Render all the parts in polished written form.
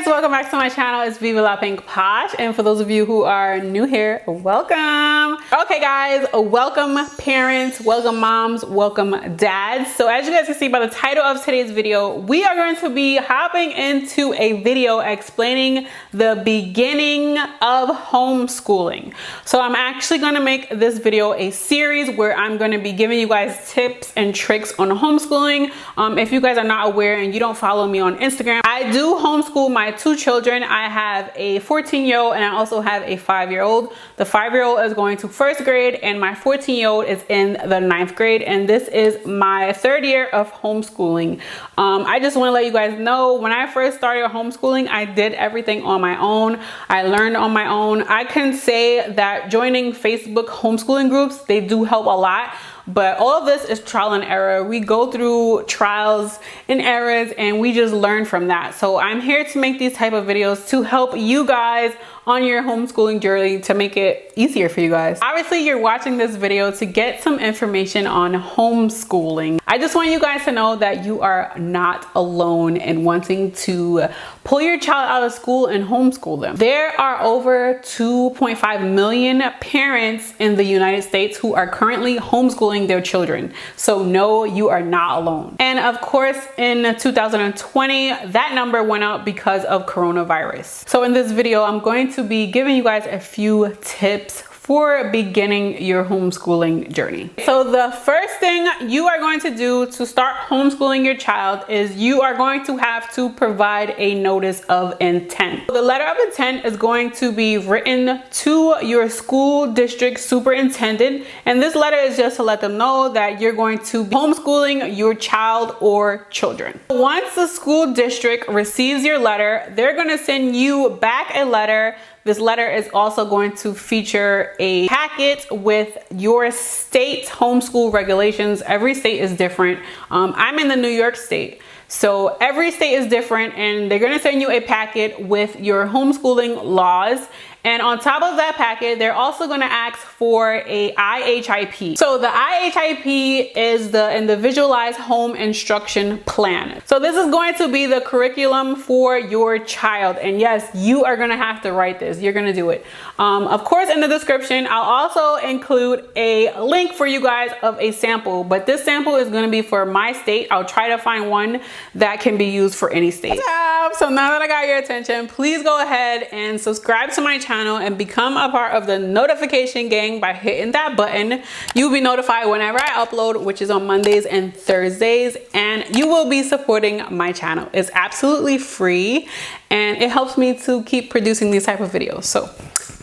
welcome back to my channel. It's Viva La Pink Posh, and for those of you who are new here, welcome. Okay guys, welcome parents, welcome moms, welcome dads. So as you guys can see by the title of today's video, we are going to be hopping into a video explaining the beginning of homeschooling. So I'm actually going to make this video a series where I'm going to be giving you guys tips and tricks on homeschooling. If you guys are not aware and you don't follow me on Instagram, I do homeschool my two children. I have a 14-year-old and I also have a 5-year-old. The 5-year-old is going to 1st grade and my 14-year-old is in the 9th grade, and this is my 3rd year of homeschooling. I just want to let you guys know, when I first started homeschooling, I did everything on my own. I learned on my own. I can say that joining Facebook homeschooling groups, they do help a lot. But all of this is trial and error. We go through trials and errors and we just learn from that. So I'm here to make these type of videos to help you guys on your homeschooling journey, to make it easier for you guys. Obviously, you're watching this video to get some information on homeschooling. I just want you guys to know that you are not alone in wanting to pull your child out of school and homeschool them. There are over 2.5 million parents in the United States who are currently homeschooling their children. So no, you are not alone. And of course, in 2020, that number went up because of coronavirus. So in this video, I'm going to be giving you guys a few tips for beginning your homeschooling journey. So the first thing you are going to do to start homeschooling your child is you are going to have to provide a notice of intent. The letter of intent is going to be written to your school district superintendent, and this letter is just to let them know that you're going to be homeschooling your child or children. Once the school district receives your letter, they're going to send you back a letter. This letter is also going to feature a packet with your state's homeschool regulations. Every state is different. I'm in the New York state. So every state is different, and they're going to send you a packet with your homeschooling laws. And on top of that packet, they're also going to ask for a IHIP. So the IHIP is the Individualized Home Instruction Plan. So this is going to be the curriculum for your child. And yes, you are going to have to write this. You're going to do it. Of course, in the description, I'll also include a link for you guys of a sample, but this sample is going to be for my state. I'll try to find one that can be used for any state. So now that I got your attention, please go ahead and subscribe to my channel and become a part of the notification gang by hitting that button. You'll be notified whenever I upload, which is on Mondays and Thursdays, and you will be supporting my channel. It's absolutely free and it helps me to keep producing these type of videos. So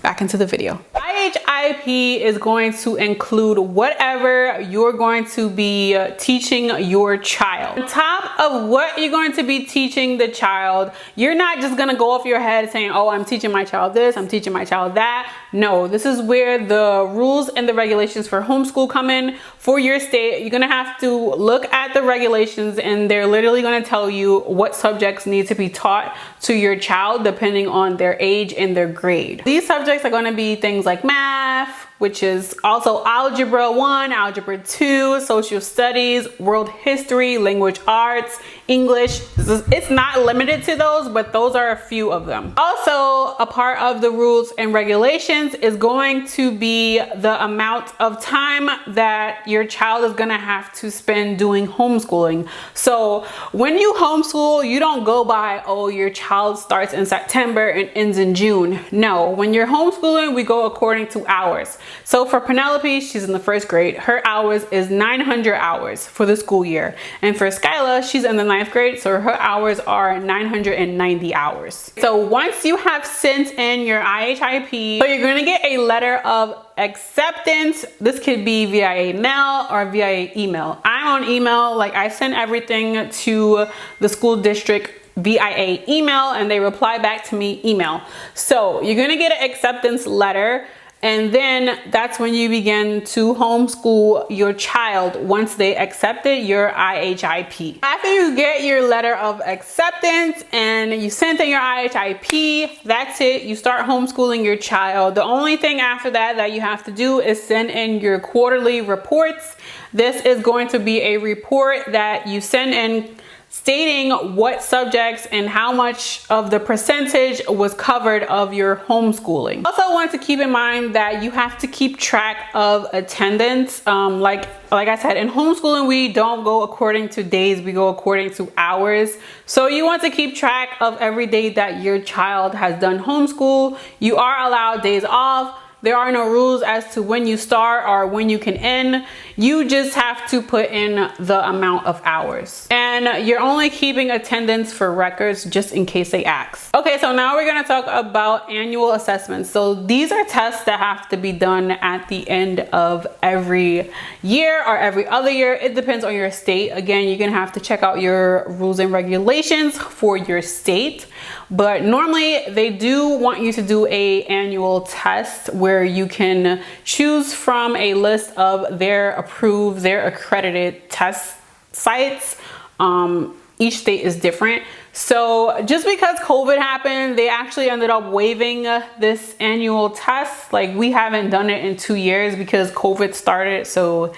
back into the video. IHIP is going to include whatever you're going to be teaching your child. On top of what you're going to be teaching the child, you're not just going to go off your head saying, oh, I'm teaching my child this, I'm teaching my child that. No, this is where the rules and the regulations for homeschool come in for your state. You're going to have to look at the regulations, and they're literally going to tell you what subjects need to be taught to your child depending on their age and their grade. These subjects are going to be things like math, which is also Algebra 1, Algebra 2, Social Studies, World History, Language Arts, English. It's not limited to those, but those are a few of them. Also, a part of the rules and regulations is going to be the amount of time that your child is going to have to spend doing homeschooling. So when you homeschool, you don't go by, oh, your child starts in September and ends in June. No, when you're homeschooling, we go according to hours. So for Penelope, she's in the 1st grade. Her hours is 900 hours for the school year. And for Skyla, she's in the 9th grade, so her hours are 990 hours. So once you have sent in your IHIP, so you're going to get a letter of acceptance. This could be via mail or via email. I'm on email. Like, I send everything to the school district via email, and they reply back to me email. So you're going to get an acceptance letter. And then that's when you begin to homeschool your child once they accepted your IHIP. After you get your letter of acceptance and you send in your IHIP, that's it. You start homeschooling your child. The only thing after that you have to do is send in your quarterly reports. This is going to be a report that you send in stating what subjects and how much of the percentage was covered of your homeschooling. Also, I want to keep in mind that you have to keep track of attendance. Like I said, in homeschooling, we don't go according to days, we go according to hours. So you want to keep track of every day that your child has done homeschool. You are allowed days off. There are no rules as to when you start or when you can end. You just have to put in the amount of hours. And you're only keeping attendance for records just in case they ask. Okay, so now we're gonna talk about annual assessments. So these are tests that have to be done at the end of every year or every other year. It depends on your state. Again, you're gonna have to check out your rules and regulations for your state. But normally they do want you to do an annual test where you can choose from a list of their approved, their accredited test sites. Each state is different. So just because COVID happened, they actually ended up waiving this annual test. Like, we haven't done it in 2 years because COVID started. So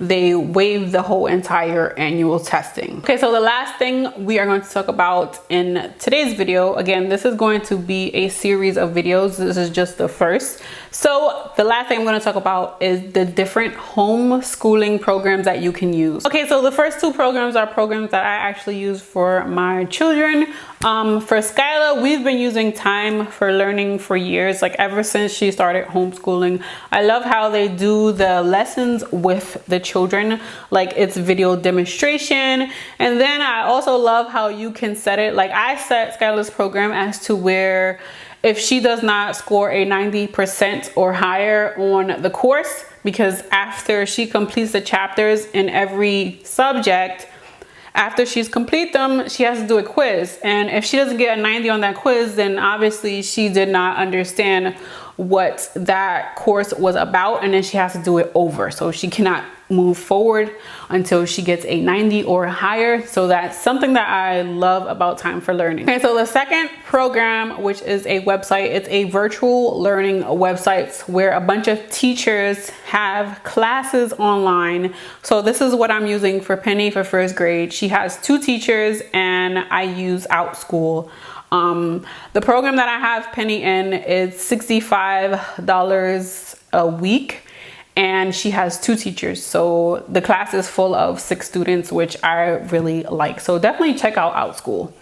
they waived the whole entire annual testing. Okay, so the last thing we are going to talk about in today's video, again, this is going to be a series of videos. This is just the first. So the last thing I'm going to talk about is the different homeschooling programs that you can use. Okay, so the first two programs are programs that I actually use for my children. For Skyla, we've been using Time for Learning for years, like ever since she started homeschooling. I love how they do the lessons with the children, like it's video demonstration. And then I also love how you can set it, like I set Skyla's program as to where if she does not score a 90% or higher on the course, because after she completes the chapters in every subject, after she's complete them, she has to do a quiz. And if she doesn't get a 90 on that quiz, then obviously she did not understand what that course was about, and then she has to do it over. So she cannot move forward until she gets a 90 or higher. So that's something that I love about Time for Learning. Okay, so the second program, which is a website, it's a virtual learning website where a bunch of teachers have classes online. So this is what I'm using for Penny for first grade. She has 2 teachers and I use Outschool. The program that I have Penny in is $65 a week, and she has 2 teachers. So the class is full of 6 students, which I really like. So definitely check out Outschool.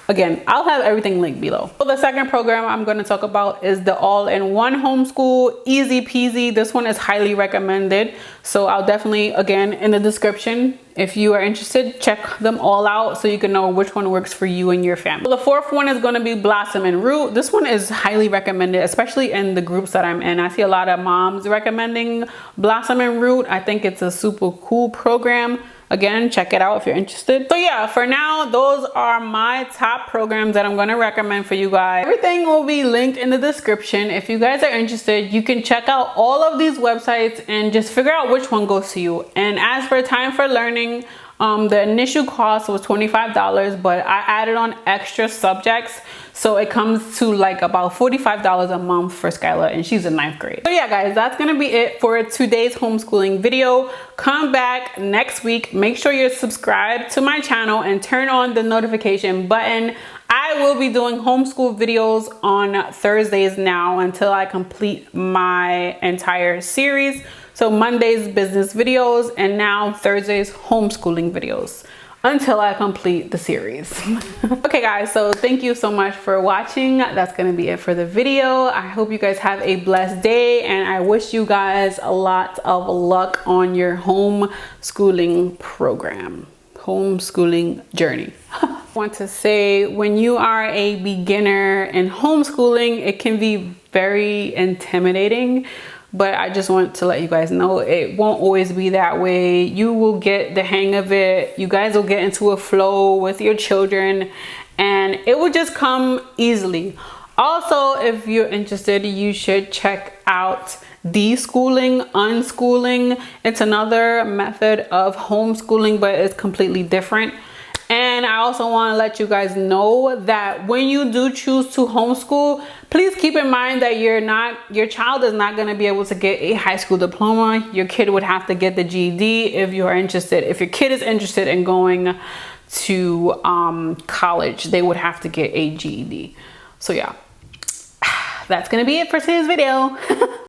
Again, I'll have everything linked below. So the second program I'm going to talk about is the all-in-one homeschool, easy peasy. This one is highly recommended. So I'll definitely, again, in the description, if you are interested, check them all out so you can know which one works for you and your family. So the fourth one is going to be Blossom and Root. This one is highly recommended, especially in the groups that I'm in. I see a lot of moms recommending Blossom and Root. I think it's a super cool program. Again, check it out if you're interested. So yeah, for now, those are my top programs that I'm going to recommend for you guys. Everything will be linked in the description. If you guys are interested, you can check out all of these websites and just figure out which one goes to you. And as for Time for Learning, the initial cost was $25, but I added on extra subjects. So it comes to like about $45 a month for Skyla, and she's in 9th grade. So yeah, guys, that's gonna be it for today's homeschooling video. Come back next week. Make sure you're subscribed to my channel and turn on the notification button. I will be doing homeschool videos on Thursdays now until I complete my entire series. So Mondays business videos, and now Thursdays homeschooling videos until I complete the series. Okay guys, so thank you so much for watching. That's gonna be it for the video. I hope you guys have a blessed day, and I wish you guys a lot of luck on your homeschooling program, homeschooling journey. I want to say, when you are a beginner in homeschooling, it can be very intimidating. But I just want to let you guys know it won't always be that way. You will get the hang of it. You guys will get into a flow with your children, and it will just come easily. Also, if you're interested, you should check out deschooling, unschooling. It's another method of homeschooling, but it's completely different. And I also want to let you guys know that when you do choose to homeschool, please keep in mind that your child is not going to be able to get a high school diploma. Your kid would have to get the GED if you are interested. If your kid is interested in going to college, they would have to get a GED. So yeah, that's gonna be it for today's video.